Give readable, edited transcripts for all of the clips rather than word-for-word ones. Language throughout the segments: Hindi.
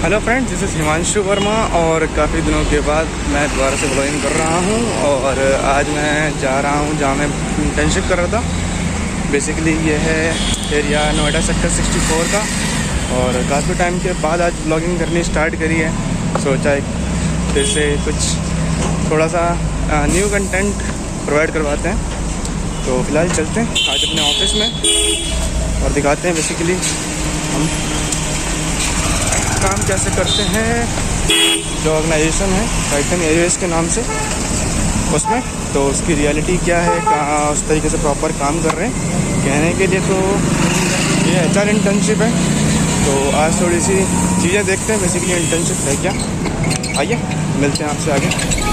Hello friends, this is Himanshu Verma और काफ़ी दिनों के बाद मैं दोबारा से ब्लॉगिंग कर रहा हूँ। और आज मैं जा रहा हूँ जहाँ मैं इंटर्नशिप कर रहा था। बेसिकली ये है एरिया नोएडा सेक्टर 64 का। और काफ़ी टाइम के बाद आज ब्लॉगिंग करनी स्टार्ट करी है। सोचा फिर से कुछ थोड़ा सा न्यू कंटेंट प्रोवाइड करवाते हैं। तो फ़िलहाल चलते हैं आज अपने ऑफिस में और दिखाते हैं बेसिकली हम काम कैसे करते हैं। जो ऑर्गेनाइजेशन है टाइटन एयरवेज के नाम से, उसमें तो उसकी रियलिटी क्या है, कहाँ उस तरीके से प्रॉपर काम कर रहे हैं। कहने के लिए तो ये HR इंटर्नशिप है। तो आज थोड़ी सी चीज़ें देखते हैं बेसिकली इंटर्नशिप है क्या। आइए मिलते हैं आपसे आगे।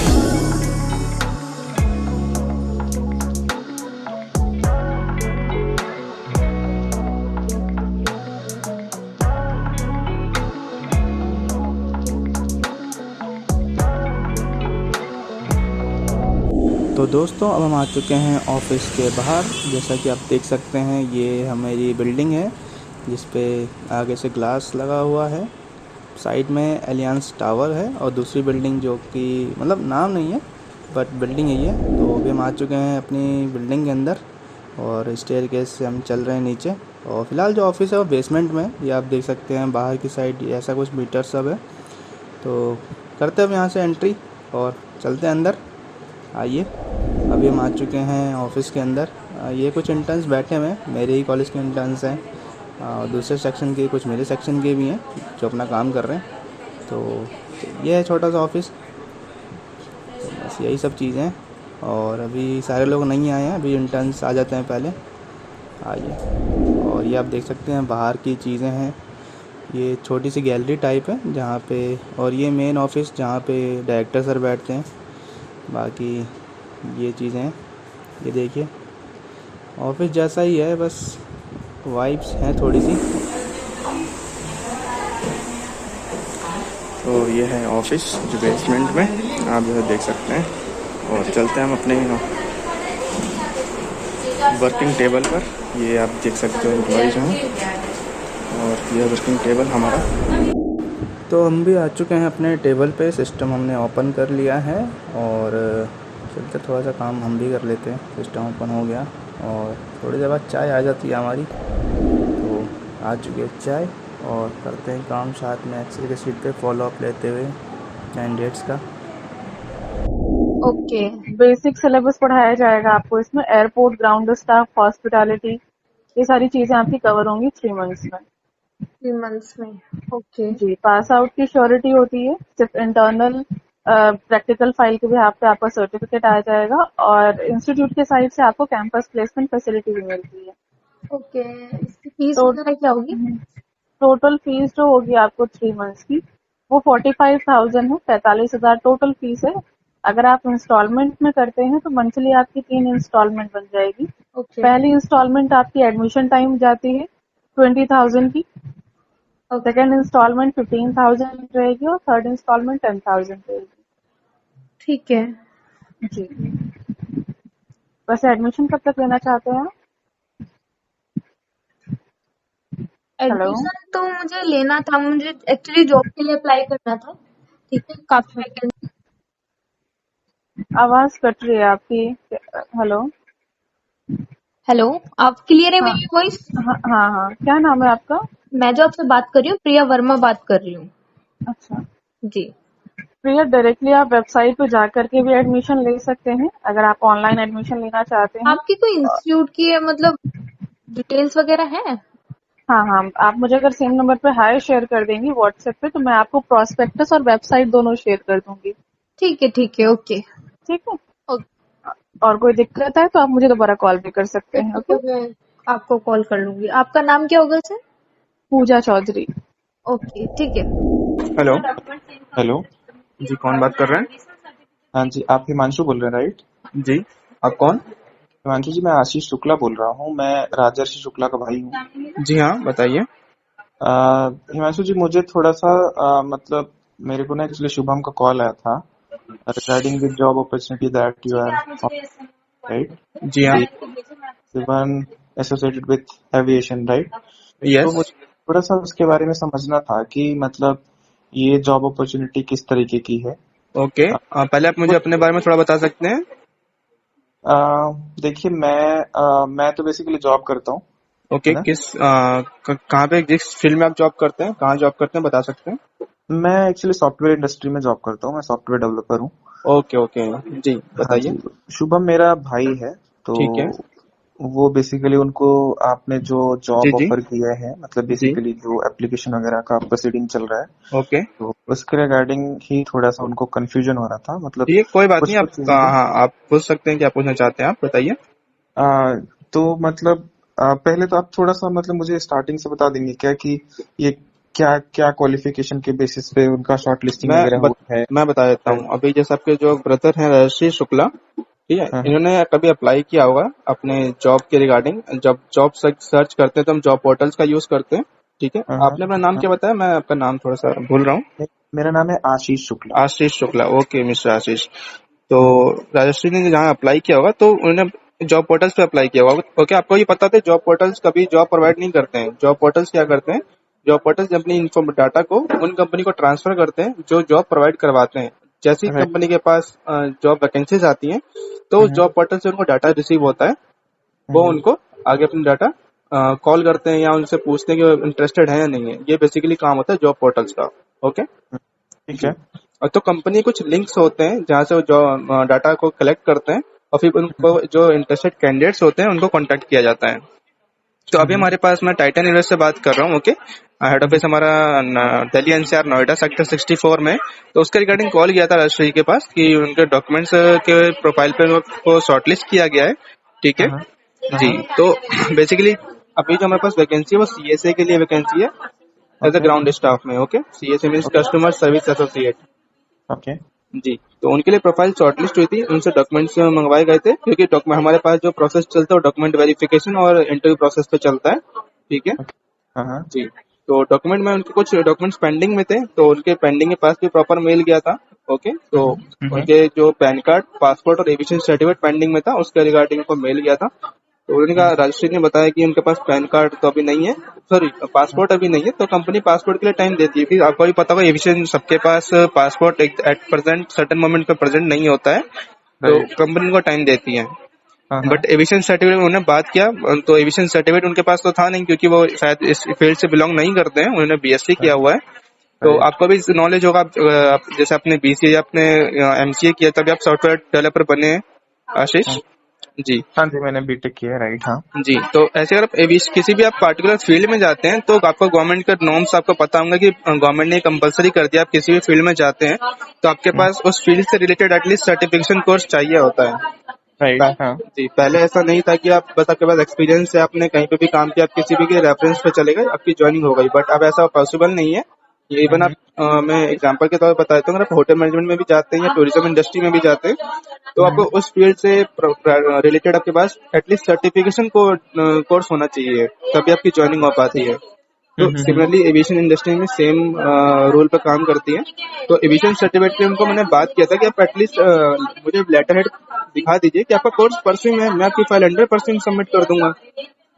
तो दोस्तों, अब हम आ चुके हैं ऑफिस के बाहर। जैसा कि आप देख सकते हैं, ये हमारी बिल्डिंग है जिस पे आगे से ग्लास लगा हुआ है। साइड में एलियंस टावर है और दूसरी बिल्डिंग जो कि मतलब नाम नहीं है बट बिल्डिंग है ये। तो अभी हम आ चुके हैं अपनी बिल्डिंग के अंदर और स्टेयरकेस से हम चल रहे हैं नीचे। और फिलहाल जो ऑफिस है वो बेसमेंट में है, ये आप देख सकते हैं। बाहर की साइड ऐसा कुछ मीटर सब है। तो करते हैं अब यहाँ से एंट्री और चलते हैं अंदर। आइए, अभी हम आ चुके हैं ऑफिस के अंदर। ये कुछ इंटर्न्स बैठे हुए हैं, मेरे ही कॉलेज के इंटर्न्स हैं। दूसरे सेक्शन के कुछ मेरे सेक्शन के भी हैं जो अपना काम कर रहे हैं। तो ये है छोटा सा ऑफिस। तो बस यही सब चीज़ें हैं और अभी सारे लोग नहीं आए हैं, अभी इंटर्न्स आ जाते हैं पहले। आइए, और ये आप देख सकते हैं बाहर की चीज़ें हैं। ये छोटी सी गैलरी टाइप है जहाँ पे, और ये मेन ऑफिस जहाँ पे डायरेक्टर सर बैठते हैं। बाकी ये चीज़ें हैं, ये देखिए ऑफिस जैसा ही है, बस वाइब्स हैं थोड़ी सी। तो ये है ऑफिस जो बेसमेंट में आप जो देख सकते हैं। और चलते हैं हम अपने वर्किंग टेबल पर। ये आप देख सकते हो एम्प्लॉइज हैं और ये वर्किंग टेबल हमारा। तो हम भी आ चुके हैं अपने टेबल पे, सिस्टम हमने ओपन कर लिया है और चलते थोड़ा सा काम हम भी कर लेते हैं। सिस्टम ओपन हो गया और थोड़ी देर बाद चाय आ जाती है हमारी। तो आ चुकी है चाय और करते हैं काम साथ में एक्सेल के शीट पे फॉलो अप लेते हुए कैंडिडेट्स का। ओके, बेसिक सिलेबस पढ़ाया जाएगा आपको इसमें। एयरपोर्ट, ग्राउंड स्टाफ, हॉस्पिटैलिटी, ये सारी चीजें आपकी कवर होंगी 3 मंथ्स में। 3 मंथ्स में। ओके। जी, पास आउट की श्योरिटी होती है। सिर्फ इंटरनल प्रैक्टिकल फाइल के भी पे आपका सर्टिफिकेट आ जाएगा और इंस्टीट्यूट के साइड से आपको कैंपस प्लेसमेंट फैसिलिटी भी मिलती है। ओके, इसकी फीस तो वगैरह क्या होगी? टोटल फीस जो होगी आपको 3 मंथ्स की, वो 45,000 है। 45,000 टोटल फीस है। अगर आप इंस्टॉलमेंट में करते हैं तो मंथली आपकी 3 इंस्टॉलमेंट बन जाएगी। ओके। पहली इंस्टॉलमेंट आपकी एडमिशन टाइम जाती है 20,000 की। ओके, सेकेंड इंस्टॉलमेंट 15,000 रहेगी और थर्ड इंस्टॉलमेंट 10,000 रहेगी। ठीक है। जी, वैसे एडमिशन कब तक लेना चाहते हैं आप? हेलो, एडमिशन तो मुझे लेना था, मुझे एक्चुअली जॉब के लिए अप्लाई करना था। ठीक है, काफी वैकेंसी। आवाज कट रही है आपकी। हेलो। हेलो, आप क्लियर है हाँ मेरी वॉइस? हाँ हाँ हाँ, क्या नाम है आपका? मैं जो आपसे बात कर रही हूँ, प्रिया वर्मा बात कर रही हूँ। अच्छा, जी। भैया डायरेक्टली आप वेबसाइट पे जा करके भी एडमिशन ले सकते हैं अगर आप ऑनलाइन एडमिशन लेना चाहते हैं। आपकी कोई इंस्टीट्यूट की है, मतलब डिटेल्स वगैरह है? हाँ हाँ, आप मुझे अगर सेम नंबर पे हाय शेयर कर देंगी व्हाट्सएप पे तो मैं आपको प्रोस्पेक्टस और वेबसाइट दोनों शेयर कर दूंगी। ठीक है, ठीक है। ओके। ठीक है। ओके, और कोई दिक्कत है तो आप मुझे दोबारा कॉल भी कर सकते हैं। ठीक ओके। है, मैं आपको कॉल कर लूंगी। आपका नाम क्या होगा सर? पूजा चौधरी। ओके, ठीक है। हेलो। हेलो। जी, कौन बात कर रहे हैं? हाँ जी, आप हिमांशु बोल रहे हैं, राइट? जी, आप कौन? हिमांशु जी, मैं आशीष शुक्ला बोल रहा हूँ। मैं राजर्षि शुक्ला का भाई हूँ। जी हाँ, बताइए। हिमांशु जी, मुझे थोड़ा सा मतलब मेरे को ना एक्चुअली शुभम का कॉल आया था regarding the job opportunity that you are, right? जी हाँ। One associated with aviation, right? तो यस। मुझे थोड़ा सा उसके बारे में समझना था कि मतलब ये जॉब अपॉर्चुनिटी किस तरीके की है। ओके, पहले आप मुझे अपने बारे में थोड़ा बता सकते हैं? देखिए मैं तो बेसिकली जॉब करता हूँ, ओके, है ना। कहाँ पे, जिस फील्ड में आप जॉब करते हैं, कहाँ जॉब करते हैं, बता सकते हैं? मैं एक्चुअली सॉफ्टवेयर इंडस्ट्री में जॉब करता हूँ, मैं सॉफ्टवेयर डेवलपर हूँ। ओके ओके, जी हाँ बताइए। जी। शुभम मेरा भाई है, तो ठीक है। वो बेसिकली उनको आपने जो जी जॉब जी ऑफर किया है, मतलब जी। बेसिकली जो एप्लीकेशन वगैरह का प्रोसीडिंग चल रहा है, ओके, तो उसके रिगार्डिंग ही थोड़ा सा उनको कंफ्यूजन हो रहा था, मतलब ठीक है, कोई बात कुछ नहीं, आप कुछ चीजें। हाँ, आप पूछ सकते हैं, क्या पूछना चाहते हैं, आप बताइए। तो मतलब पहले तो आप थोड़ा सा मतलब मुझे स्टार्टिंग से बता देंगे क्या कि ये क्या क्या क्वालिफिकेशन के बेसिस पे उनका शॉर्ट लिस्टिंग मैं वगैरह बत, हुआ है। मैं बता देता हूँ। अभी जैसे आपके जो ब्रदर हैं राजश्री शुक्ला, ठीक है, हाँ हाँ इन्होंने कभी अप्लाई किया होगा अपने जॉब के रिगार्डिंग। जब जॉब सर्च करते हैं तो हम जॉब पोर्टल्स का यूज करते हैं। ठीक है, हाँ आपने अपना नाम हाँ। क्या बताया? मैं आपका नाम थोड़ा सा भूल रहा हूँ। मेरा नाम है आशीष शुक्ला। आशीष शुक्ला, ओके मिस्टर आशीष। तो हम्म, राजश्री ने जहाँ अप्लाई किया होगा तो उन्होंने जॉब पोर्टल्स पे अप्लाई किया होगा। ओके, आपको ये पता था जॉब पोर्टल्स कभी जॉब प्रोवाइड नहीं करते हैं। जॉब पोर्टल्स क्या करते हैं, जॉब पोर्टल्स अपनी इन्फॉर्म डाटा को उन कंपनी को ट्रांसफर करते हैं जो जॉब प्रोवाइड करवाते हैं। जैसी राइट। कंपनी के पास जॉब वैकेंसीज आती हैं तो हम्म जॉब पोर्टल से उनको डाटा रिसीव होता है। वो हम्म, उनको आगे अपनी डाटा कॉल करते हैं या उनसे पूछते हैं कि वो इंटरेस्टेड है या नहीं है। ये बेसिकली काम होता है जॉब पोर्टल्स का। ओके ठीक जी। है। और तो कंपनी कुछ लिंक्स होते हैं जहाँ से वो जो डाटा को कलेक्ट करते हैं और फिर उनको जो इंटरेस्टेड कैंडिडेट्स होते हैं उनको कांटेक्ट किया जाता है। तो अभी हम्म हमारे पास, मैं टाइटन यूनिवर्स से बात कर रहा हूँ। ओके, हेड हम्म ऑफिस हमारा दिल्ली एनसीआर नोएडा सेक्टर 64 में। तो उसके रिगार्डिंग कॉल किया था राजश्री के पास कि उनके डॉक्यूमेंट्स के प्रोफाइल पे को शॉर्टलिस्ट किया गया है। ठीक है हाँ जी। हाँ। तो बेसिकली अभी जो हमारे पास वैकेंसी है वो सीएसए के लिए वैकेंसी है, as a okay ground staff में। Okay, CSA means okay customer service associate. Okay. जी, तो उनके लिए प्रोफाइल शॉर्टलिस्ट हुई थी, उनसे डॉक्यूमेंट्स मंगवाए गए थे क्योंकि हमारे पास जो प्रोसेस चलता है वो डॉक्यूमेंट वेरिफिकेशन और इंटरव्यू प्रोसेस पे चलता है। ठीक है ओके। हाँ हाँ। जी। तो डॉक्यूमेंट में उनके कुछ डॉक्यूमेंट्स पेंडिंग में थे, तो उनके पेंडिंग के पास भी प्रॉपर मेल गया था। ओके, तो हम्म उनके जो पैन कार्ड, पासपोर्ट और एविएशन सर्टिफिकेट पेंडिंग में था, उसके रिगार्डिंग उनको मेल गया था। तो उन्होंने कहा, राजश्री ने बताया कि उनके पास पैन कार्ड तो अभी नहीं है, सॉरी पासपोर्ट अभी नहीं है। तो कंपनी पासपोर्ट के लिए टाइम देती है, फिर आपको भी पता होगा एविएशन सबके पास passport at present certain moment पे प्रेजेंट नहीं होता है, तो राइट। कंपनी को टाइम देती है। हाँ हाँ। बट एविएशन सर्टिफिकेट उन्होंने बात किया, तो एविएशन सर्टिफिकेट उनके पास तो था नहीं क्योंकि वो शायद इस फील्ड से बिलोंग नहीं करते हैं, उन्होंने बीएससी किया हुआ है। तो राइट। आपको भी नॉलेज होगा, जैसे आपने बीसीए या आपने एमसीए किया तभी आप सॉफ्टवेयर डेवलपर बने हैं आशीष जी। हाँ जी, मैंने बीटेक किया है, राइट। हाँ जी, तो ऐसे अगर आप किसी भी आप पार्टिकुलर फील्ड में जाते हैं तो आपको गवर्नमेंट का नॉर्म्स आपको पता होंगे कि गवर्नमेंट ने कंपलसरी कर दिया, आप किसी भी फील्ड में जाते हैं तो आपके पास उस फील्ड से रिलेटेड एटलीस्ट सर्टिफिकेशन कोर्स चाहिए होता है। राइट। हाँ जी, पहले ऐसा नहीं था कि आप बस आपके पास एक्सपीरियंस है, आपने कहीं पे भी काम किया, आप किसी भी के रेफरेंस पे चले गए, आपकी ज्वाइनिंग हो गई। बट अब ऐसा पॉसिबल नहीं है। ये इवन आप मैं एग्जांपल के तौर पर बता देता हूँ, अगर आप होटल मैनेजमेंट में भी जाते हैं या टूरिज्म इंडस्ट्री में भी जाते हैं तो आपको उस फील्ड से रिलेटेड आपके पास एटलीस्ट सर्टिफिकेशन को कोर्स होना चाहिए, तभी आपकी ज्वाइनिंग हो पाती है। तो सिमिलरली एविएशन इंडस्ट्री में सेम रोल पर काम करती है। तो एविएशन सर्टिफिकेट के उनको मैंने बात किया था कि आप एटलीस्ट मुझे लेटर हेड दिखा दीजिए कि आपका कोर्स परस्यू है, मैं आपकी फाइल 100% सबमिट कर दूंगा।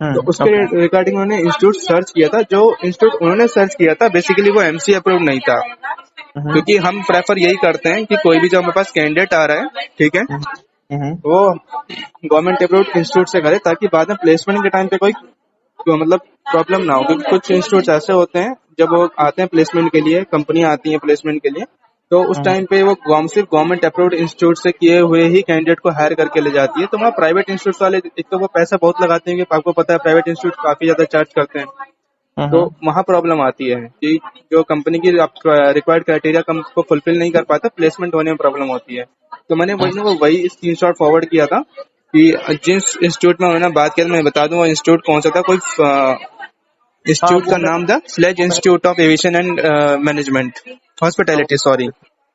तो उसके ओके। रिगार्डिंग उन्होंने इंस्टीट्यूट सर्च किया था, जो इंस्टीट्यूट उन्होंने सर्च किया था बेसिकली वो एमसी अप्रूव नहीं था। क्योंकि हम प्रेफर यही करते हैं कि कोई भी जो हमारे पास कैंडिडेट आ रहा है, ठीक है, वो गवर्नमेंट अप्रूव्ड इंस्टीट्यूट से करे ताकि बाद में प्लेसमेंट के टाइम पे कोई मतलब प्रॉब्लम ना हो। क्योंकि कुछ इंस्टीट्यूट ऐसे होते हैं जब वो आते हैं प्लेसमेंट के लिए, कंपनियां आती हैं प्लेसमेंट के लिए, तो उस टाइम पे वो सिर्फ गवर्नमेंट अप्रूव्ड इंस्टीट्यूट से किए हुए ही कैंडिडेट को हायर करके ले जाती है। तो वहाँ प्राइवेट इंस्टीट्यूट वाले एक तो वो पैसा बहुत लगाते हैं, कि आपको पता है प्राइवेट इंस्टीट्यूट काफी ज्यादा चार्ज करते हैं, तो वहाँ प्रॉब्लम आती है कि जो कंपनी की रिक्वायर्ड क्राइटेरिया को फुलफिल नहीं कर पाता, प्लेसमेंट होने में प्रॉब्लम होती है। तो मैंने वही स्क्रीनशॉट फॉरवर्ड किया था कि जिस इंस्टीट्यूट में उन्होंने बात किया, मैं बता दूं वो इंस्टीट्यूट कौन सा था। कोई हाँ इंस्टीट्यूट वो का नाम था स्लेज मैं institute of aviation and management हाँ, हॉस्पिटैलिटी, सॉरी।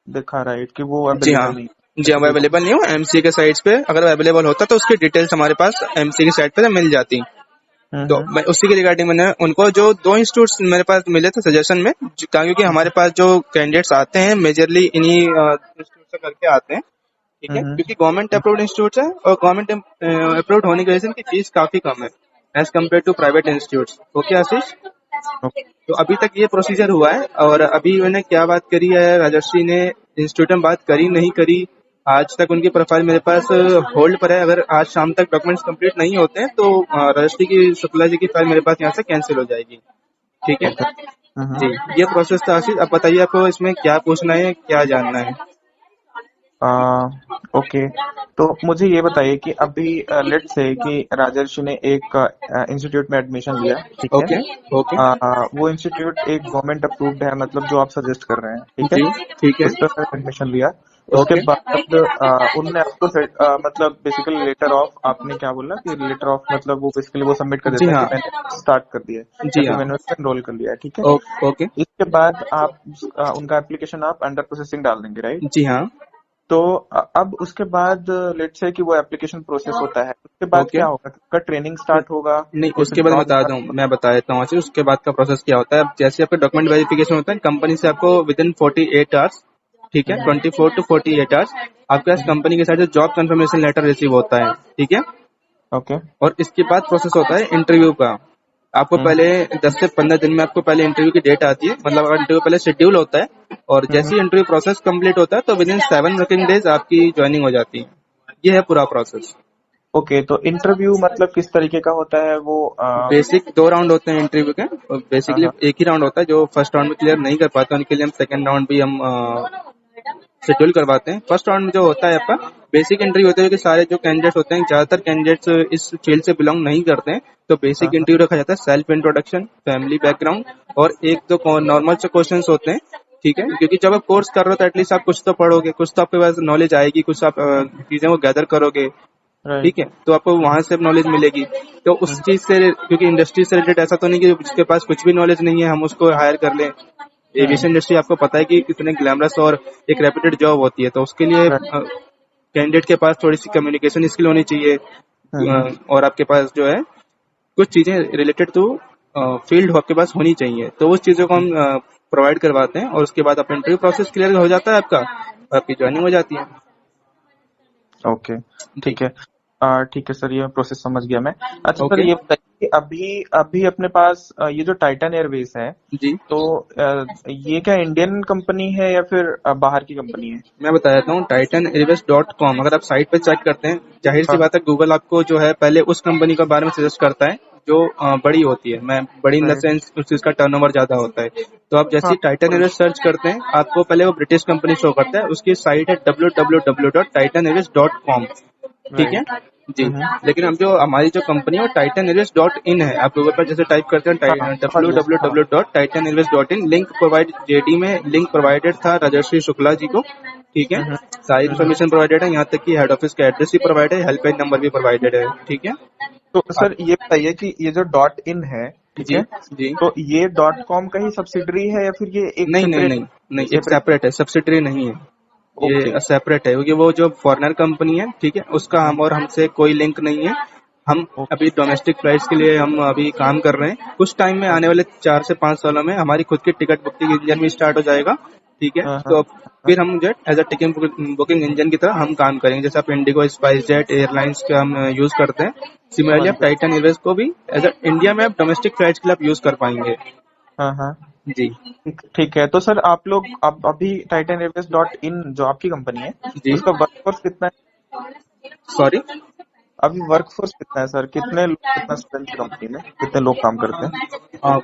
देखा राइट कि वो जी हाँ, अवेलेबल नहीं जी अब बिल्कुल। अवेलेबल नहीं हो एमसी के साइट्स पे, अगर अवेलेबल होता तो उसकी डिटेल्स हमारे पास एमसी की साइट पे मिल जाती। तो हम्म मैं उसी के रिगार्डिंग मैंने उनको जो दो इंस्टीट्यूट्स मेरे पास मिले थे सजेशन में, क्योंकि हमारे पास जो कैंडिडेट्स आते हैं मेजरली इन्हीं इंस्टीट्यूट से करके आते हैं। ठीक है, क्योंकि गवर्नमेंट अप्रूव्ड इंस्टीट्यूट है और गवर्नमेंट अप्रूव्ड होने की वजह से इनकी फीस काफी कम है as compare to private institute. Okay Ashish okay तो अभी तक ये प्रोसीजर हुआ है। और अभी मैंने क्या बात करी है, राजर्षि ने इंस्टीट्यूट में बात करी नहीं करी, आज तक उनकी प्रोफाइल मेरे पास होल्ड पर है। अगर आज शाम तक डॉक्यूमेंट्स कंप्लीट नहीं होते हैं तो राजर्षि की शुक्ला जी की फाइल मेरे पास यहाँ से कैंसिल हो जाएगी। ठीक है ओके जी, ये प्रोसेस था आशीष। अब बताइए आपको इसमें क्या पूछना है, क्या जानना है। ओके तो मुझे ये बताइए कि अभी लेट से कि राजर्षि ने एक इंस्टीट्यूट में एडमिशन लिया, ठीक है। ओके ओके वो इंस्टीट्यूट एक गवर्नमेंट अप्रूव्ड है, मतलब जो आप सजेस्ट कर रहे हैं, ठीक है। जी ठीक है उस पर एडमिशन लिया, उसके ओके बाद उनने आपको मतलब बेसिकली लेटर ऑफ, आपने क्या बोला कि लेटर ऑफ मतलब वो बेसिकली वो सबमिट कर जी देता है हाँ कि मैंने स्टार्ट कर दिया है जी या फिर हाँ मैंने उसको एनरोल कर लिया है, ठीक है। ओके इसके बाद आप उनका एप्लीकेशन आप अंडर प्रोसेसिंग डाल देंगे, राइट। जी हाँ तो अब उसके बाद लेट से कि वो एप्लीकेशन प्रोसेस होता है, उसके बाद ओके क्या होगा, उसका ट्रेनिंग स्टार्ट होगा नहीं, या फिर उसके बाद जॉब बता स्टार्ट दूं, होगा। मैं बता देता हूँ आशीष, उसके बाद का प्रोसेस क्या होता है। अब जैसे आपका डॉक्यूमेंट वेरिफिकेशन होता है कंपनी से, आपको विद इन 48 आवर्स, ठीक है, 24 to 48 आवर्स आपके पास कंपनी के साथ जो जॉब कंफर्मेशन लेटर रिसीव होता है, ठीक है। ओके और इसके बाद प्रोसेस होता है इंटरव्यू का। आपको पहले 10 से 15 दिन में आपको पहले इंटरव्यू की डेट आती है, मतलब अगर इंटरव्यू पहले शेड्यूल होता है और जैसे ही इंटरव्यू प्रोसेस कंप्लीट होता है तो विद इन 7 वर्किंग डेज आपकी ज्वाइनिंग हो जाती है। ये है पूरा प्रोसेस। ओके तो इंटरव्यू मतलब किस तरीके का होता है वो बेसिक 2 राउंड होते हैं इंटरव्यू के। हाँ बेसिकली हाँ एक ही राउंड होता है, जो फर्स्ट राउंड में क्लियर नहीं कर पाते उनके लिए हम सेकंड राउंड भी हम शेड्यूल करवाते हैं। फर्स्ट राउंड में जो होता है आपका बेसिक इंटरव्यू होता है, कि सारे जो कैंडिडेट्स होते हैं, ज्यादातर कैंडिडेट्स इस फील्ड से बिलोंग नहीं करते हैं, तो हाँ बेसिक हाँ इंटरव्यू रखा जाता है, सेल्फ इंट्रोडक्शन, फैमिली बैकग्राउंड और एक दो नॉर्मल से क्वेश्चंस होते हैं, ठीक है। क्योंकि जब आप कोर्स कर रहे हो तो एटलीस्ट आप कुछ तो पढ़ोगे, कुछ तो आपके पास नॉलेज आएगी, कुछ आप चीजें वो गैदर करोगे, राइट ठीक है, तो आपको वहां से नॉलेज मिलेगी। तो उस चीज से, क्योंकि इंडस्ट्री से रिलेटेड ऐसा तो नहीं कि जिसके पास कुछ भी नॉलेज नहीं है हम उसको हायर कर लें। एविएशन इंडस्ट्री आपको पता है कि कितने ग्लैमरस और एक रेप्यूटेड जॉब होती है, तो उसके लिए राइट कैंडिडेट के पास थोड़ी सी कम्युनिकेशन स्किल होनी चाहिए। और आपके पास जो है कुछ चीजें रिलेटेड टू फील्ड आपके पास होनी चाहिए, तो उस चीजों को हम प्रोवाइड करवाते हैं। और उसके बाद अपना इंटरव्यू प्रोसेस क्लियर हो जाता है आपका, आपकी ज्वाइनिंग हो जाती है। ओके जी ठीक है। ठीक है सर, ये प्रोसेस समझ गया मैं। अच्छा सर, ओके ये बताइए कि अभी अभी अपने पास ये जो टाइटन एयरवेज है, जी, तो ये क्या इंडियन कंपनी है या फिर बाहर की कंपनी है। मैं बता देता हूँ, titanervest.com अगर आप साइट पे चेक करते हैं, जाहिर सी हाँ बात है गूगल आपको जो है पहले उस कंपनी के बारे में सजेस्ट करता है जो बड़ी होती है। मैं बड़ी इन द राइट सेंस उस चीज का टर्नओवर ज्यादा होता है। तो आप जैसे हाँ ही टाइटन एयरवेज सर्च करते हैं आपको पहले वो ब्रिटिश कंपनी शो करता है, उसकी साइट है www.titanervest.com, ठीक है राइट जी। लेकिन हम जो हमारी जो कंपनी है वो titanervest.in है। आप गूगल पर जैसे टाइप करते हैं हाँ समझ गया हाँ www.titanervest.in, लिंक प्रोवाइड जेडी में लिंक प्रोवाइडेड था राजर्षि शुक्ला जी को, ठीक है। सारी हम्म। इन्फॉर्मेशन प्रोवाइडेड है, यहाँ तक कि हेड ऑफिस का एड्रेस भी प्रोवाइडेड है, हेल्पलाइन नंबर भी प्रोवाइडेड है, ठीक है। तो सर ये बताइए कि ये जो डॉट इन है, ठीक जी है, जी, तो ये डॉट कॉम का ही सब्सिडरी है या फिर ये एक नहीं नहीं सेपरेट नहीं नहीं, एक सेपरेट सेपरेट है, सब्सिडरी नहीं है, ओके ये सेपरेट है। क्योंकि वो जो फॉरेनर कंपनी है, ठीक है, उसका हम और हमसे कोई लिंक नहीं है। हम अभी डोमेस्टिक फ्लाइट्स के लिए हम अभी काम कर रहे हैं। कुछ टाइम में आने वाले 4 से 5 सालों में हमारी खुद की टिकट बुकिंग इंजन भी स्टार्ट हो जाएगा, ठीक है। हाँ हाँ तो फिर हम जो as a ticket booking engine की तरह हम काम करेंगे, जैसे आप इंडिगो, स्पाइस जेट एयरलाइंस का हम यूज करते हैं। सिमिलरली समझ आप गया टाइटन एयरवेज को भी एज अ इंडिया में आप डोमेस्टिक फ्लाइट्स के लिए आप यूज कर पाएंगे। हाँ हाँ जी ठीक ठीक है। तो सर आप लोग अब अभी टाइटन एयरवेज डॉट इन जो आपकी कंपनी है, जी, उसका वर्कफोर्स कितना है, सॉरी, अभी वर्कफोर्स कितना है सर, कितने लोग, कितना स्ट्रेंथ है कंपनी में, कितने लोग काम करते हैं।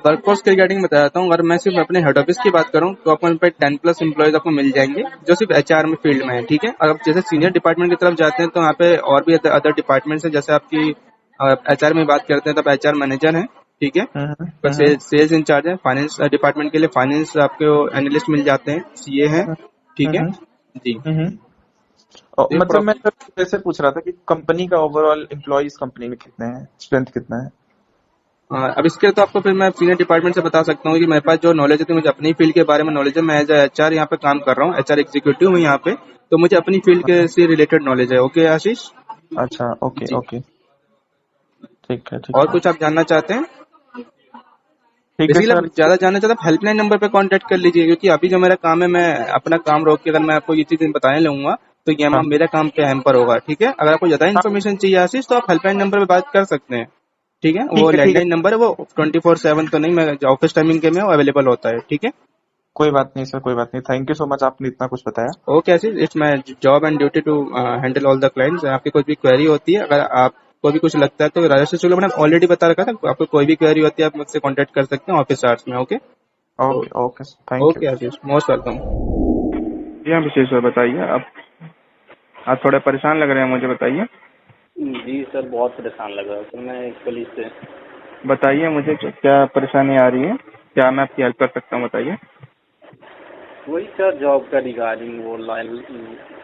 वर्कफोर्स के रिगार्डिंग बता देता हूँ। अगर मैं सिर्फ अपने हेड ऑफिस की बात करूँ तो अपन पे 10+ एम्प्लॉयज आपको मिल जाएंगे जो सिर्फ एचआर में फील्ड में है, ठीक है। अगर जैसे सीनियर डिपार्टमेंट की तरफ जाते हैं तो यहाँ पे और भी अदर डिपार्टमेंट्स हैं। जैसे आपकी एचआर में बात करते हैं तब एचआर मैनेजर है, ठीक है। सेल्स इंचार्ज है, फाइनेंस डिपार्टमेंट के लिए फाइनेंस आपको एनालिस्ट मिल जाते हैं, सीए है, ठीक है जी। ये मतलब मैं सर जैसे पूछ रहा था कि कंपनी का ओवरऑल एम्प्लॉयज कंपनी में कितने हैं, स्ट्रेंथ कितना है। अब इसके तो आपको फिर मैं सीनियर डिपार्टमेंट से बता सकता हूँ कि मेरे पास जो नॉलेज है, तो मुझे अपनी फील्ड के बारे में नॉलेज है। मैं एज एचआर यहाँ पे काम कर रहा हूँ, एचआर एग्जीक्यूटिव हूँ यहाँ पे, तो मुझे अपनी फील्ड के से रिलेटेड नॉलेज है। ओके आशीष अच्छा ओके जी। ओके ठीक है और कुछ आप जानना चाहते हैं? ठीक है बेसिकली आप सर। ज्यादा जानना चाहते हैं हेल्पलाइन नंबर पे कांटेक्ट कर लीजिए, क्योंकि अभी जो मेरा काम है, मैं अपना काम रोक के अगर मैं आपको ये चीज बताने लगूंगा तो ये हाँ मेरा काम पे हैम्पर होगा, ठीक है। अगर आपको ज्यादा हाँ इन्फॉर्मेशन चाहिए आशीष तो आप हेल्पलाइन नंबर पे बात कर सकते हैं। ठीक है, ठीक वो है ठीक है, लैंडलाइन नंबर है, वो 24/7 तो नहीं, मैं ऑफिस टाइमिंग के में वो अवेलेबल होता है। ठीक है, कोई बात नहीं सर, कोई बात नहीं। थैंक यू सो मच, आपने इतना कुछ बताया। Okay Ashish, it's my job and duty to handle all the clients. आपकी कोई भी क्वेरी होती है, अगर आपको भी कुछ लगता है तो राजेश चलो मैंने ऑलरेडी बता रखा था, आपको कोई भी क्वेरी होती है आप मुझसे कांटेक्ट कर सकते हैं ऑफिस आवर्स में। Okay okay okay, thank you. Okay Ashish, most welcome. जी हाँ विशेष सर, बताइए आप थोड़े परेशान लग रहे हैं, मुझे बताइए। जी सर, बहुत परेशान लग रहा है सर। मैं एक पुलिस से बताइए मुझे क्या परेशानी आ रही है, क्या मैं आपकी हेल्प कर सकता हूँ, बताइए। वही सर, जॉब का रिगार्डिंग वो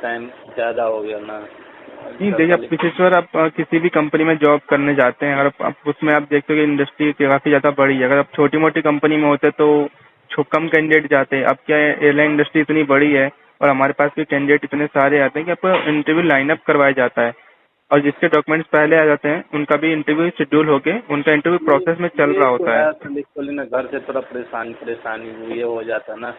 टाइम ज़्यादा हो गया ना नहीं घर देखिए, आप वाले। विशेश्वर आप किसी भी कंपनी में जॉब करने जाते हैं, अगर आप उसमें आप देखते हो कि इंडस्ट्री काफ़ी ज़्यादा बड़ी है। अगर आप छोटी मोटी कंपनी में होते तो कम कैंडिडेट जाते हैं। अब क्या है, एयरलाइन इंडस्ट्री इतनी बड़ी है और हमारे पास भी कैंडिडेट इतने सारे आते हैं कि आपको इंटरव्यू लाइनअप करवाया जाता है, और जिसके डॉक्यूमेंट्स पहले आ जाते हैं उनका भी इंटरव्यू शेड्यूल होके उनका इंटरव्यू प्रोसेस में चल ये रहा तो होता है। है सर, एक्चुअली ना घर से थोड़ा परेशानी वो ये हो जाता ना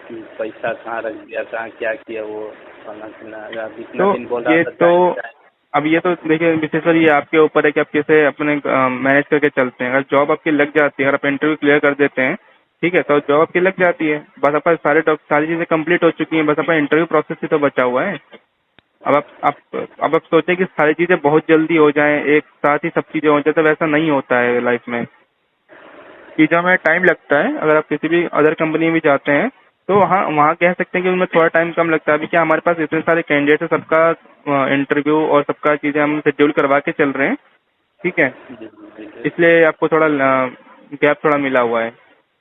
कि पैसा कहाँ रख दिया, कहाँ क्या किया, वो खाना पीना। अगर इतना तो दिन बोल रहा ये था तो टाइम। अब ये तो देखिए विशेषकर ये आपके ऊपर है कि आप कैसे अपने मैनेज करके चलते हैं। अगर जॉब आपकी लग जाती है, अगर आप इंटरव्यू क्लियर कर देते हैं, ठीक है, तो जॉब आपकी लग जाती है, बस आपका सारी चीजें कंप्लीट हो चुकी हैं, बस आपका इंटरव्यू प्रोसेस ही तो बचा हुआ है। अब आप सोचें कि सारी चीजें बहुत जल्दी हो जाएं, एक साथ ही सब चीजें हो जाए, तो वैसा नहीं होता है लाइफ में। चीज़ों में टाइम लगता है। अगर आप किसी भी अदर कंपनी में जाते हैं तो हाँ, वहाँ कह सकते हैं कि उनमें थोड़ा टाइम कम लगता है। अभी क्या हमारे पास इतने सारे कैंडिडेट है, सबका इंटरव्यू और सबका चीज़ें हम शेड्यूल करवा के चल रहे हैं, ठीक है, जी जी जी। इसलिए आपको थोड़ा गैप थोड़ा मिला हुआ है,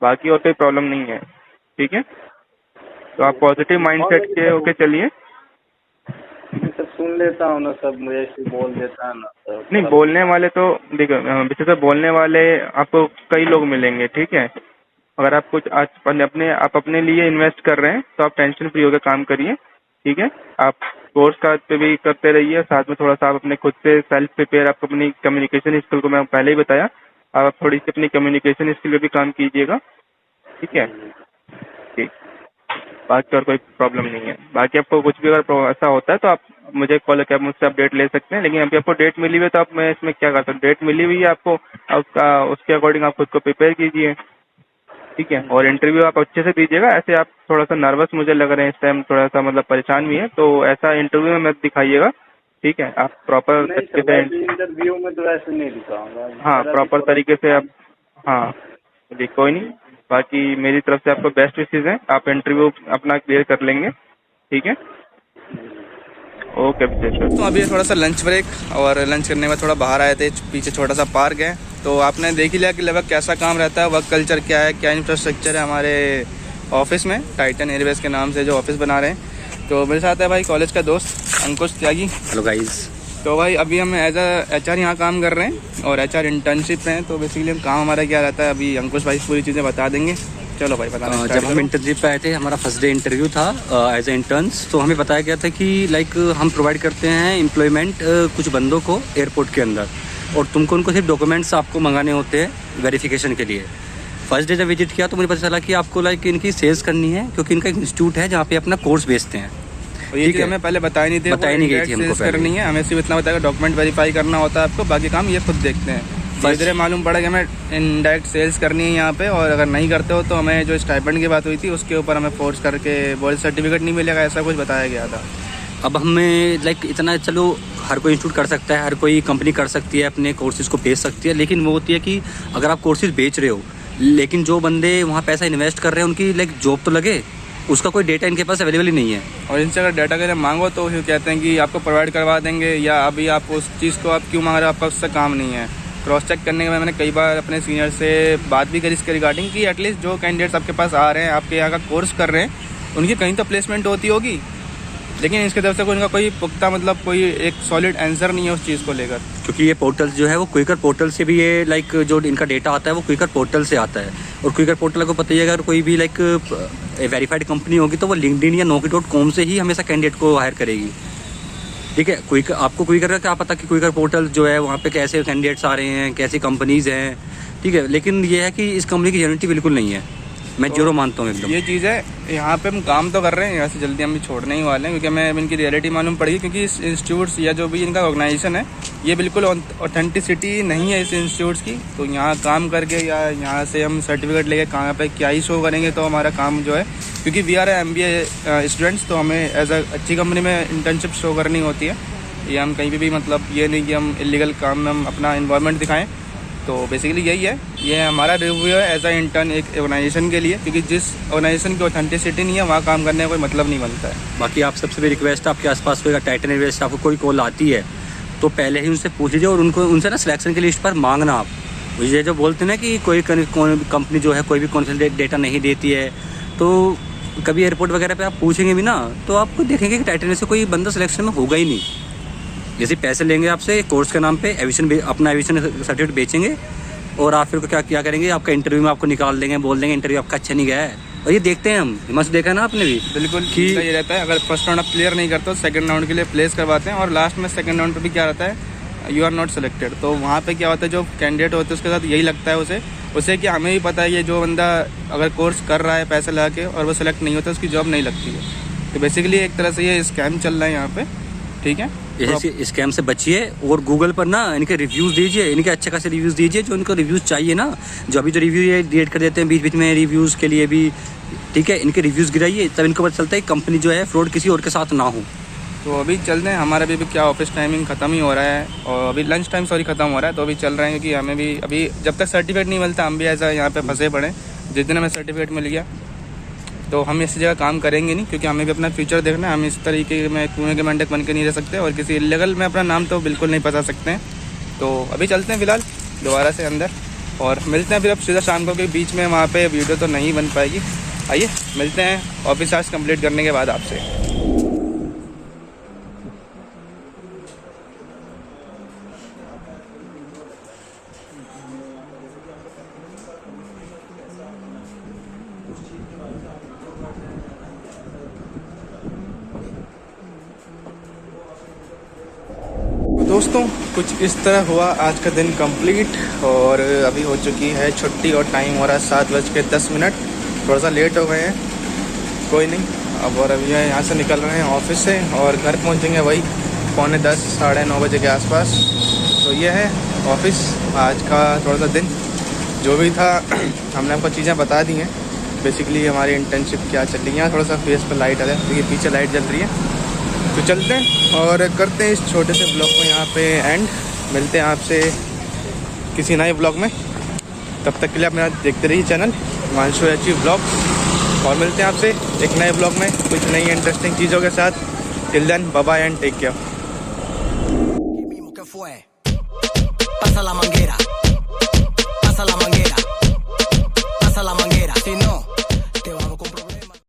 बाकी और कोई प्रॉब्लम नहीं है। ठीक है, तो आप पॉजिटिव माइंडसेट के होके चलिए। मैं सब सुन लेता हूँ ना, सब मुझे ऐसे बोल देता है ना, तो नहीं, थोड़ा बोलने वाले तो देखो विशेषकर बोलने वाले आपको कई लोग मिलेंगे, ठीक है। अगर आप कुछ आज आप अपने लिए इन्वेस्ट कर रहे हैं तो आप टेंशन फ्री होकर काम करिए, ठीक है। आप कोर्स का पे भी करते रहिए, साथ में थोड़ा सा आप अपने खुद से सेल्फ प्रिपेयर, आप अपनी कम्युनिकेशन स्किल को मैं पहले ही बताया, आप थोड़ी सी अपनी कम्युनिकेशन स्किल पे भी काम कीजिएगा, ठीक है। ठीक, बाकी और कोई प्रॉब्लम नहीं है। बाकी आपको कुछ भी अगर ऐसा होता है तो आप मुझे कॉल करके आप मुझसे अपडेट ले सकते हैं। लेकिन अभी आपको डेट मिली हुई है तो आप, मैं इसमें क्या कर सकता हूँ, डेट मिली हुई है आपको, आपका उसके अकॉर्डिंग आप खुद को प्रिपेयर कीजिए, ठीक है। और इंटरव्यू आप अच्छे से दीजिएगा। ऐसे आप थोड़ा सा नर्वस मुझे लग रहे हैं इस टाइम, थोड़ा सा मतलब परेशान भी है, तो ऐसा इंटरव्यू में मत दिखाइएगा, ठीक है। आप प्रॉपर नहीं तरीके सर, से, वैसे इंटरव्यू में तो ऐसे नहीं दिखाऊंगा। हाँ मेरा भी प्रॉपर थोड़ा तरीके से आप, हाँ जी कोई नहीं। बाकी मेरी तरफ से आपको बेस्ट विशेज हैं, आप इंटरव्यू अपना क्लियर कर लेंगे, ठीक है। ओके विशेष। तो अभी थोड़ा सा लंच ब्रेक, और लंच करने में थोड़ा बाहर आए थे, पीछे छोटा सा पार्क है, तो आपने देख ही लिया कि लगभग कैसा काम रहता है, वर्क कल्चर क्या है, क्या इंफ्रास्ट्रक्चर है हमारे ऑफिस में, टाइटन एयरवेज के नाम से जो ऑफिस बना रहे हैं। तो मेरे साथ है भाई कॉलेज का दोस्त अंकुश त्यागी। Hello guys. तो भाई अभी हम एज HR यहाँ काम कर रहे हैं और HR इंटर्नशिप में हैं। तो बेसिकली हम काम हमारा क्या रहता है, अभी अंकुश भाई पूरी चीज़ें बता देंगे। चलो भाई बताना। जब हम इंटर्नशिप पे आए थे, हमारा फर्स्ट डे इंटरव्यू था एज ए इंटर्न्स, तो हमें बताया गया था कि लाइक हम प्रोवाइड करते हैं एम्प्लॉयमेंट कुछ बंदों को एयरपोर्ट के अंदर, और तुमको उनको सिर्फ डॉक्यूमेंट्स आपको मंगाने होते हैं वेरिफिकेशन के लिए। फर्स्ट डे जब विजिट किया तो मुझे पता चला कि आपको लाइक इनकी सेल्स करनी है, क्योंकि इनका एक इंस्टीट्यूट है जहाँ पे अपना कोर्स बेचते हैं। ये चीज़ हमें पहले बताई नहीं थी, बताई नहीं गई थी हमको पहले। करनी है, हमें सिर्फ इतना बताया डॉक्यूमेंट वेरीफाई करना होता है आपको, बाकी काम ये खुद देखते हैं। धीरे धीरे मालूम पड़ा कि हमें इनडायरेक्ट सेल्स करनी है यहाँ पे, और अगर नहीं करते हो तो हमें जो स्टाइपेंड की बात हुई थी उसके ऊपर हमें फोर्स करके बॉडी सर्टिफिकेट नहीं मिलेगा, ऐसा कुछ बताया गया था। अब हमें लाइक इतना, चलो हर कोई इंस्टीट्यूट कर सकता है, हर कोई कंपनी कर सकती है, अपने कोर्सेज को बेच सकती है, लेकिन वो होती है कि अगर आप कोर्सेज बेच रहे हो, लेकिन जो बंदे वहाँ पैसा इन्वेस्ट कर रहे हैं उनकी लाइक जॉब तो लगे, उसका कोई डेटा इनके पास अवेलेबल ही नहीं है। और इनसे अगर डाटा के लिए मांगो तो फिर कहते हैं कि आपको प्रोवाइड करवा देंगे, या अभी आप उस चीज़ को आप क्यों मांग रहे हो, आपका उससे काम नहीं है। क्रॉस चेक करने के बाद मैंने कई बार अपने सीनियर से बात भी करी इसके रिगार्डिंग कि एटलीस्ट जो कैंडिडेट्स आपके पास आ रहे हैं, आपके यहाँ का कोर्स कर रहे हैं, उनकी कहीं तो प्लेसमेंट होती होगी, लेकिन इसके तरफ से कोई उनका कोई पुख्ता मतलब कोई एक सॉलिड आंसर नहीं है उस चीज़ को लेकर। क्योंकि ये पोर्टल जो है वो क्विकर पोर्टल से भी, ये लाइक जो इनका डेटा आता है वो क्विकर पोर्टल से आता है, और क्विकर पोर्टल को पता ही है, अगर कोई भी लाइक वेरीफाइड कंपनी होगी तो वो लिंक्डइन या Naukri.com से ही हमेशा कैंडिडेट को हायर करेगी, ठीक है। क्विकर, आपको क्विकर का क्या पता कि क्विकर पोर्टल जो है वहाँ पे कैसे कैंडिडेट्स आ रहे हैं, कैसी कंपनीज हैं, ठीक है। लेकिन ये है कि इस कंपनी की जेन्युइनिटी बिल्कुल नहीं है, मैं जीरो मानता हूँ एकदम। ये चीज़ है, यहाँ पे हम काम तो कर रहे हैं, यहाँ से जल्दी हम भी छोड़ने ही वाले हैं, क्योंकि हमें अब इनकी रियलिटी मालूम पड़ेगी। क्योंकि इस इंस्टीट्यूट्स या जो भी इनका ऑर्गेनाइजेशन है, ये बिल्कुल ऑथेंटिसिटी नहीं है इस इंस्टीट्यूट्स की। तो यहाँ काम करके या यहाँ से हम सर्टिफिकेट लेके कहाँ पे क्या ही शो करेंगे, तो हमारा काम जो है, क्योंकि वी आर MBA स्टूडेंट्स, तो हमें एज अ अच्छी कंपनी में इंटर्नशिप शो करनी होती है। ये हम कहीं भी मतलब ये नहीं कि हम इलीगल काम में हम अपना इन्वॉल्वमेंट दिखाएं। तो बेसिकली यही है, ये हमारा रिव्यू है एज अ इंटर्न एक ऑर्गेनाइजेशन के लिए, क्योंकि जिस ऑर्गेनाइजेशन की ऑथेंटिसिटी नहीं है वहाँ काम करने का कोई मतलब नहीं बनता है। बाकी आप सबसे भी रिक्वेस्ट है, आपके आसपास कोई टाइटन एयरवेज से आपको कोई कॉल आती है तो पहले ही उनसे पूछ लीजिए, और उनसे ना सिलेक्शन की लिस्ट पर मांगना। आप ये जो बोलते हैं ना कि कोई कंपनी जो है कोई भी कॉन्फिडेंशियल डेटा नहीं देती है, तो कभी एयरपोर्ट वगैरह पे आप पूछेंगे भी ना, तो आपको देखेंगे कि टाइटन से कोई बंदा सिलेक्शन में होगा ही नहीं। जैसे पैसे लेंगे आपसे कोर्स के नाम पे, अपना एविएशन सर्टिफिकेट बेचेंगे, और आप फिर क्या करेंगे, आपका इंटरव्यू में आपको निकाल देंगे, बोल देंगे इंटरव्यू आपका अच्छा नहीं गया है। और ये देखते हैं हम, हिमांशु देखा है ना आपने भी बिल्कुल कि ये रहता है, अगर फर्स्ट राउंड आप क्लियर नहीं करते तो सेकंड राउंड के लिए प्लेस करवाते हैं, और लास्ट में सेकंड राउंड पे भी क्या रहता है, यू आर नॉट सिलेक्टेड। तो वहाँ पे क्या होता है, जो कैंडिडेट होते हैं उसके साथ यही लगता है उसे कि हमें भी पता है ये जो बंदा अगर कोर्स कर रहा है पैसे लगा के और वो सिलेक्ट नहीं होता, उसकी जॉब नहीं लगती है। तो बेसिकली एक तरह से ये स्कैम चल रहा है यहाँ पे, ठीक है। ऐसे स्कैम से बचिए, और गूगल पर ना इनके रिव्यूज़ दीजिए, इनके अच्छे खासे रिव्यूज़ दीजिए, जो इनको रिव्यूज़ चाहिए ना। जो अभी जो रिव्यू ये डिलीट कर देते हैं बीच बीच में रिव्यूज़ के लिए भी, ठीक है, इनके रिव्यूज़ गिराइए, तब इनको पता चलता है कंपनी जो है फ्रॉड किसी और के साथ ना हो। तो अभी चलते हैं, हमारा भी क्या ऑफिस टाइमिंग ख़त्म ही हो रहा है, और अभी लंच टाइम ख़त्म हो रहा है, तो अभी चल रहे हैं, क्योंकि हमें भी अभी जब तक सर्टिफिकेट नहीं मिलता हम भी ऐसा यहाँ पे फंसे पड़े। जिस दिन हमें सर्टिफिकेट मिल गया तो हम इस जगह काम करेंगे नहीं, क्योंकि हमें भी अपना फ्यूचर देखना है। हम इस तरीके में कुएं के मेंढक बन के नहीं रह सकते, और किसी इलीगल में अपना नाम तो बिल्कुल नहीं फंसा सकते हैं। तो अभी चलते हैं फिलहाल दोबारा से अंदर, और मिलते हैं फिर अब सीधा शाम को, के बीच में वहाँ पे वीडियो तो नहीं बन पाएगी। आइए मिलते हैं ऑफिस आवर्स कंप्लीट करने के बाद आपसे। दोस्तों कुछ इस तरह हुआ आज का दिन कंप्लीट, और अभी हो चुकी है छुट्टी, और टाइम हो रहा है 7:10। थोड़ा सा लेट हो गए हैं, कोई नहीं। अब और अभी यहाँ से निकल रहे हैं ऑफिस से, और घर पहुँचेंगे वही 9:45 साढ़े 9 बजे के आसपास। तो ये है ऑफिस आज का थोड़ा सा दिन, जो भी था हमने आपको चीज़ें बता दी हैं। बेसिकली हमारी इंटर्नशिप क्या चल रही है, यहाँ थोड़ा सा फेस पर लाइट आ जाए, तो ये पीछे लाइट जल रही है। तो चलते हैं और करते हैं इस छोटे से ब्लॉग को यहाँ पे एंड। मिलते हैं आपसे किसी नए ब्लॉग में, तब तक के लिए आप मेरा देखते रहिए चैनल हिमांशु अचीव ब्लॉग, और मिलते हैं आपसे एक नए ब्लॉग में कुछ नई इंटरेस्टिंग चीज़ों के साथ। Till then bye bye and take care. Pasa la manguera.